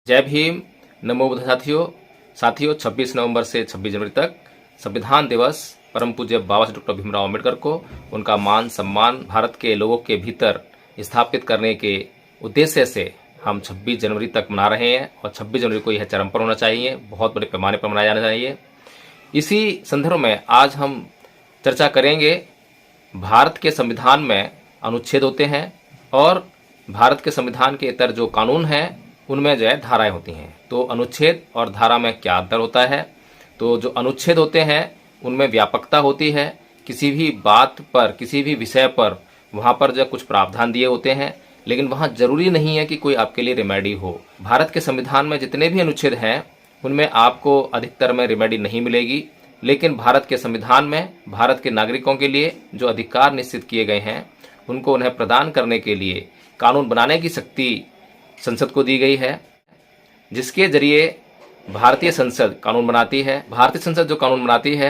जय भीम। नमो बुद्ध साथियों 26 नवंबर से 26 जनवरी तक संविधान दिवस परम पूज्य बाबा साहेब डॉक्टर भीमराव अम्बेडकर को उनका मान सम्मान भारत के लोगों के भीतर स्थापित करने के उद्देश्य से हम 26 जनवरी तक मना रहे हैं और 26 जनवरी को यह चरम पर होना चाहिए, बहुत बड़े पैमाने पर मनाया जाना चाहिए। इसी संदर्भ में आज हम चर्चा करेंगे। भारत के संविधान में अनुच्छेद होते हैं और भारत के संविधान के इतर जो कानून हैं उनमें जो है धाराएं होती हैं। तो अनुच्छेद और धारा में क्या अंतर होता है? तो जो अनुच्छेद होते हैं उनमें व्यापकता होती है, किसी भी बात पर, किसी भी विषय पर वहां पर जो कुछ प्रावधान दिए होते हैं, लेकिन वहां जरूरी नहीं है कि कोई आपके लिए रेमेडी हो। भारत के संविधान में जितने भी अनुच्छेद हैं उनमें आपको अधिकतर में रेमेडी नहीं मिलेगी, लेकिन भारत के संविधान में भारत के नागरिकों के लिए जो अधिकार निश्चित किए गए हैं उनको उन्हें प्रदान करने के लिए कानून बनाने की शक्ति संसद को दी गई है, जिसके जरिए भारतीय संसद कानून बनाती है। भारतीय संसद जो कानून बनाती है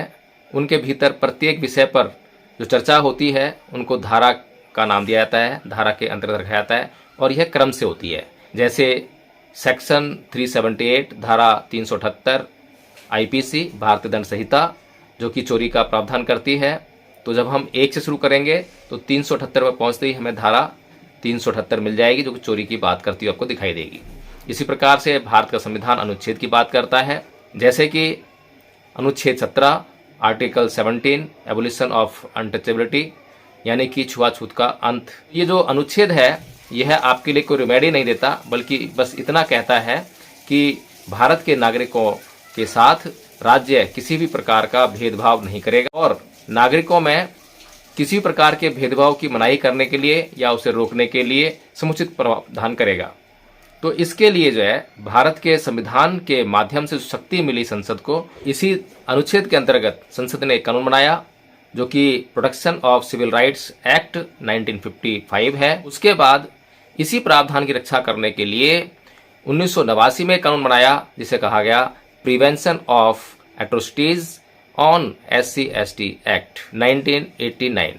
उनके भीतर प्रत्येक विषय पर जो चर्चा होती है उनको धारा का नाम दिया जाता है, धारा के अंतर्गत रखा जाता है और यह क्रम से होती है। जैसे सेक्शन 378 धारा 378 आईपीसी भारतीय दंड संहिता जो कि चोरी का प्रावधान करती है। तो जब हम 1 से शुरू करेंगे तो 378 पर पहुंचते ही हमें धारा 378 मिल जाएगी जो कि चोरी की बात करती हुई आपको दिखाई देगी। इसी प्रकार से भारत का संविधान अनुच्छेद की बात करता है, जैसे कि अनुच्छेद 17 आर्टिकल 17 एबोलिशन ऑफ अनटचेबिलिटी यानी कि छुआछूत का अंत। ये जो अनुच्छेद है यह आपके लिए कोई रेमेडी नहीं देता, बल्कि बस इतना कहता है कि भारत के नागरिकों के साथ राज्य किसी भी प्रकार का भेदभाव नहीं करेगा और नागरिकों में किसी प्रकार के भेदभाव की मनाही करने के लिए या उसे रोकने के लिए समुचित प्रावधान करेगा। तो इसके लिए जो है भारत के संविधान के माध्यम से शक्ति मिली संसद को, इसी अनुच्छेद के अंतर्गत संसद ने एक कानून बनाया जो कि protection of civil rights act 1955 है। उसके बाद इसी प्रावधान की रक्षा करने के लिए 1989 में कानून बनाया जिसे कहा गया prevention of atrocities on SC/ST act 1989।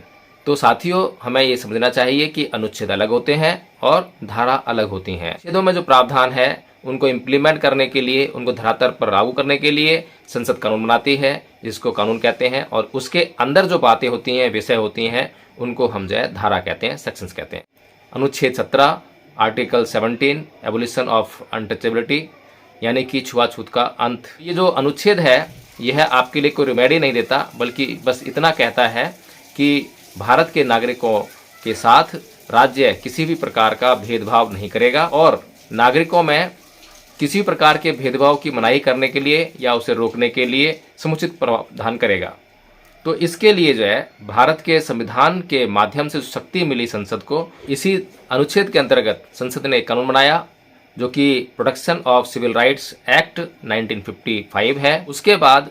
तो साथियों हमें ये समझना चाहिए कि अनुच्छेद अलग होते हैं और धारा अलग होती हैं। अनुच्छेदों में जो प्रावधान है उनको इम्प्लीमेंट करने के लिए, उनको धरातल पर लागू करने के लिए संसद कानून बनाती है जिसको कानून कहते हैं, और उसके अंदर जो बातें होती हैं, विषय होती हैं, उनको हम जो है धारा कहते हैं, सेक्शंस कहते हैं। अनुच्छेद 17 आर्टिकल 17 एबोलिशन ऑफ अनटचेबिलिटी यानी कि छुआछूत का अंत। ये जो अनुच्छेद है यह आपके लिए कोई रेमेडी नहीं देता, बल्कि बस इतना कहता है कि भारत के नागरिकों के साथ राज्य किसी भी प्रकार का भेदभाव नहीं करेगा और नागरिकों में किसी प्रकार के भेदभाव की मनाही करने के लिए या उसे रोकने के लिए समुचित प्रावधान करेगा। तो इसके लिए जो है भारत के संविधान के माध्यम से शक्ति मिली संसद को, इसी अनुच्छेद के अंतर्गत संसद ने एक कानून बनाया जो कि protection of civil rights act 1955 है। उसके बाद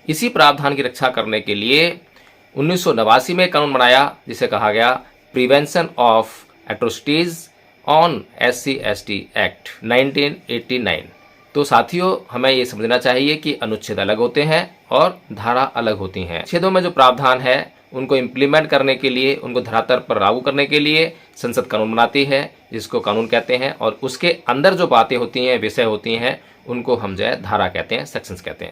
इसी प्रावधान की रक्षा करने के लिए 1989 में कानून बनाया जिसे कहा गया prevention of atrocities on SC/ST act 1989। तो साथियों हमें ये समझना चाहिए कि अनुच्छेद अलग होते हैं और धारा अलग होती हैं। अनुच्छेदों में जो प्रावधान है उनको इम्प्लीमेंट करने के लिए, उनको धरातल पर लागू करने के लिए संसद कानून बनाती है जिसको कानून कहते हैं, और उसके अंदर जो बातें होती हैं, विषय होती हैं, उनको हम जो है धारा कहते हैं, सेक्शंस कहते हैं।